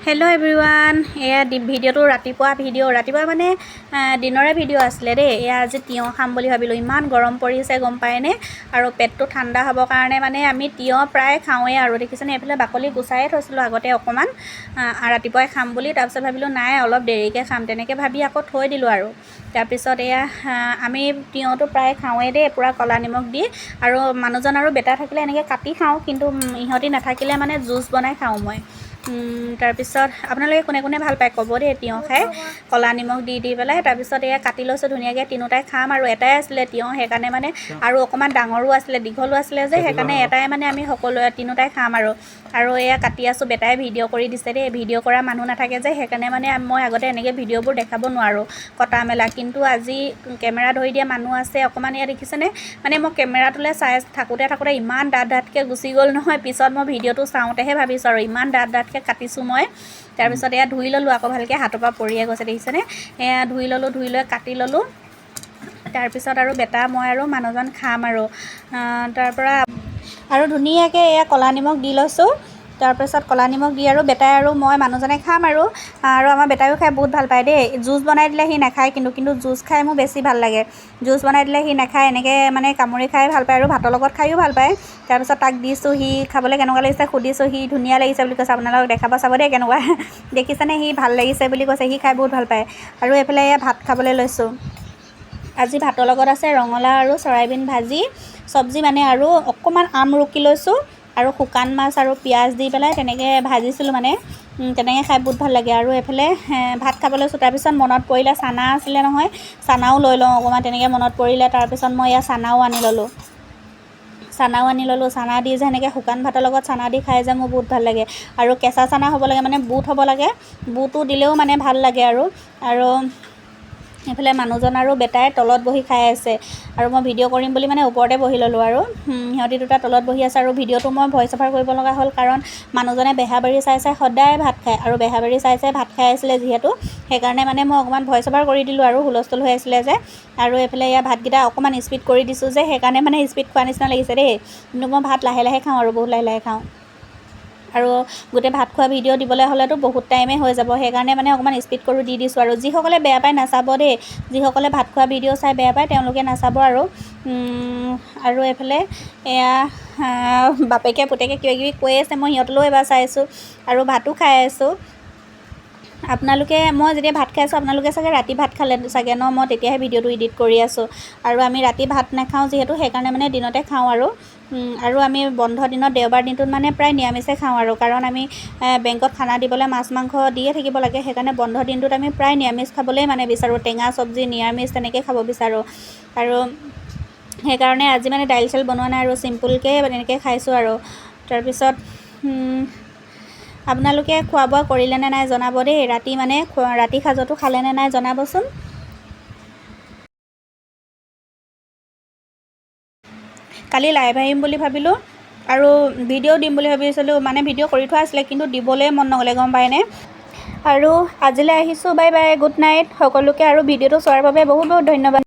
Hello' everyone, এয়া ভিডিঅ'টো ৰাতিপুৱা মানে দিনৰে ভিডিঅ' আছিলে দেই। এয়া আজি তিয়ঁহ খাম বুলি ভাবিলোঁ। ইমান গৰম পৰিছে গম পায়নে, আৰু পেটটো ঠাণ্ডা হ'বৰ কাৰণে মানে আমি তিয়ঁহ প্ৰায় খাওঁৱেই আৰু দেখিছেনে। এইফালে বাকলি গুচায়ে থৈছিলোঁ আগতে অকণমান, ৰাতিপুৱাই খাম বুলি। তাৰপিছত ভাবিলোঁ নাই অলপ দেৰিকৈ খাম, তেনেকৈ ভাবি আকৌ থৈ দিলোঁ আৰু। তাৰপিছত এয়া আমি তিয়ঁহটো প্ৰায় খাওঁৱেই দেই, পূৰা ক'লা নিমখ দি। আৰু মানুহজন আৰু বেটা থাকিলে এনেকৈ কাটি খাওঁ, কিন্তু ইহঁতি নাথাকিলে মানে জুচ বনাই খাওঁ মই। তাৰপিছত আপোনালোকে কোনে কোনে ভাল পায় ক'ব দেই তিয়ঁহ খাই, ক'লা নিমখ দি পেলাই। তাৰপিছত এয়া কাটি লৈছোঁ ধুনীয়াকৈ, তিনিওটাই খাম আৰু। এটাই আছিলে তিয়ঁহ, সেইকাৰণে মানে, আৰু অকণমান ডাঙৰো আছিলে, দীঘলো আছিলে যে, সেইকাৰণে এটাই মানে আমি সকলোৱে তিনিওটাই খাম আৰু এয়া কাটি আছোঁ। বেটাই ভিডিঅ' কৰি দিছে দেই, ভিডিঅ' কৰা মানুহ নাথাকে যে, সেইকাৰণে মানে মই আগতে এনেকৈ ভিডিঅ'বোৰ দেখাব নোৱাৰোঁ কটা মেলা। কিন্তু আজি কেমেৰা ধৰি দিয়া মানুহ আছে অকণমান। এয়া দেখিছেনে, মানে মই কেমেৰাটোলৈ চাই থাকোঁতে ইমান ডাঠকৈ গুচি গ'ল নহয়। পিছত মই ভিডিঅ'টো চাওঁতেহে ভাবিছোঁ আৰু ইমান ডাঠকৈ কাটিছোঁ মই। তাৰপিছত এয়া ধুই ল'লোঁ আকৌ ভালকৈ, হাতৰ পৰা পৰিয়ে গৈছে দেখিছেনে। এয়া ধুই লৈ কাটি ল'লোঁ। তাৰপিছত আৰু বেটা মই আৰু মানুহজন খাম আৰু। তাৰপৰা আৰু ধুনীয়াকৈ এয়া ক'লা নিমখ দি লৈছোঁ। তাৰপিছত ক'লা নিমখ দি আৰু বেটাই আৰু মই মানুহজনে খাম আৰু আমাৰ বেটাইও খাই বহুত ভাল পায় দেই। জুচ বনাই দিলে সি নাখায়, কিন্তু জুচ খাই মোৰ বেছি ভাল লাগে। জুচ বনাই দিলে সি নাখায়, এনেকৈ মানে কামুৰি খাই ভাল পায় আৰু ভাতৰ লগত খায়ো ভাল পায়। তাৰপিছত তাক দিছোঁ, সি খাবলৈ কেনেকুৱা লাগিছে সুধিছোঁ, সি ধুনীয়া লাগিছে বুলি কৈছে। আপোনালোকক দেখাব চাব দেই কেনেকুৱা দেখিছেনে, সি ভাল লাগিছে বুলি কৈছে। সি খাই বহুত ভাল পায়। আৰু এইফালে এয়া ভাত খাবলৈ লৈছোঁ। আজি ভাতৰ লগত আছে ৰঙালাও আৰু চয়াবিন ভাজি, চব্জি মানে, আৰু অকণমান আম ৰুকি লৈছোঁ, আৰু শুকান মাছ আৰু পিঁয়াজ দি পেলাই তেনেকৈ ভাজিছিলোঁ মানে। তেনেকৈ খাই বহুত ভাল লাগে। আৰু এইফালে ভাত খাব লৈছোঁ। তাৰপিছত মনত পৰিলে চানা আছিলে নহয়, চানাও লৈ লওঁ অকণমান, তেনেকৈ মনত পৰিলে। তাৰপিছত মই এয়া চানাও আনি ল'লোঁ। চানা দি যে এনেকৈ শুকান ভাতৰ লগত চানা দি খাই যে মোৰ বহুত ভাল লাগে। আৰু কেঁচা চানা হ'ব লাগে, মানে বুট হ'ব লাগে, বুটটো দিলেও মানে ভাল লাগে আৰু এইফালে মানুহজন আৰু বেটাই তলত বহি খাই আছে, আৰু মই ভিডিঅ' কৰিম বুলি মানে ওপৰতে বহি ল'লোঁ আৰু। সিহঁতি দুটা তলত বহি আছে, আৰু ভিডিঅ'টো মই ভইচ অভাৰ কৰিব লগা হ'ল, কাৰণ মানুহজনে বেহাবাৰী চাই সদায় ভাত খায়, আৰু বেহাবাৰী চাই ভাত খাই আছিলে যিহেতু, সেইকাৰণে মানে মই অকণমান ভইচ অভাৰ কৰি দিলোঁ আৰু, হুলস্থুল হৈ আছিলে যে। আৰু এইফালে এয়া ভাতকেইটা অকণমান স্পীড কৰি দিছোঁ যে, সেইকাৰণে মানে স্পীড খোৱা নিচিনা লাগিছে দেই। কিন্তু মই ভাত লাহে লাহে খাওঁ আৰু, বহুত লাহে লাহে খাওঁ। আৰু গোটেই ভাত খোৱা ভিডিঅ' দিবলৈ হ'লেতো বহুত টাইমেই হৈ যাব, সেইকাৰণে মানে অকণমান স্পীড কৰি দি দিছোঁ আৰু। যিসকলে বেয়া পায় নাচাব দেই, যিসকলে ভাত খোৱা ভিডিঅ' চাই বেয়া পায় তেওঁলোকে নাচাব আৰু এইফালে এয়া বাপেকে পুতেকে কিবাকিবি কৈ আছে, মই সিহঁতলৈও এবাৰ চাইছোঁ, আৰু ভাতো খাই আছোঁ। মই যেতিয়া ভাত খাই আছোঁ, আপোনালোকে চাগে ৰাতি ভাত খালে চাগে ন, মই তেতিয়াহে ভিডিঅ'টো এডিট কৰি আছোঁ। আৰু আমি ৰাতি ভাত নাখাওঁ যিহেতু, সেইকাৰণে মানে দিনতে খাওঁ আৰু আমি বন্ধ দিনত দেওবাৰ দিনটোত মানে প্ৰায় নিৰামিষে খাওঁ আৰু, কাৰণ আমি বেংকত খানা দিবলৈ মাছ মাংস দিয়ে থাকিব লাগে। সেইকাৰণে বন্ধ দিনটোত আমি প্ৰায় নিৰামিষ খাবলৈই মানে বিচাৰোঁ, টেঙা চব্জি নিৰামিষ তেনেকৈ খাব বিচাৰোঁ। আৰু সেইকাৰণে আজি মানে দাইল চাইল বনোৱা নাই, আৰু চিম্পুলকৈ এনেকৈ খাইছোঁ আৰু। তাৰপিছত আপোনালোকে খোৱা বোৱা কৰিলেনে নাই জনাব দেই। ৰাতি সাজটো খালেনে নাই জনাবচোন। কালি লাইভ আহিম বুলি ভাবিলোঁ, আৰু ভিডিঅ' দিম বুলি ভাবিছিলোঁ, মানে ভিডিঅ' কৰি থোৱা আছিলে, কিন্তু দিবলৈ মন নগ'লে গম পায়নে। আৰু আজিলৈ আহিছোঁ, বাই বাই, গুড নাইট সকলোকে। আৰু ভিডিঅ'টো চোৱাৰ বাবে বহুত বহুত ধন্যবাদ।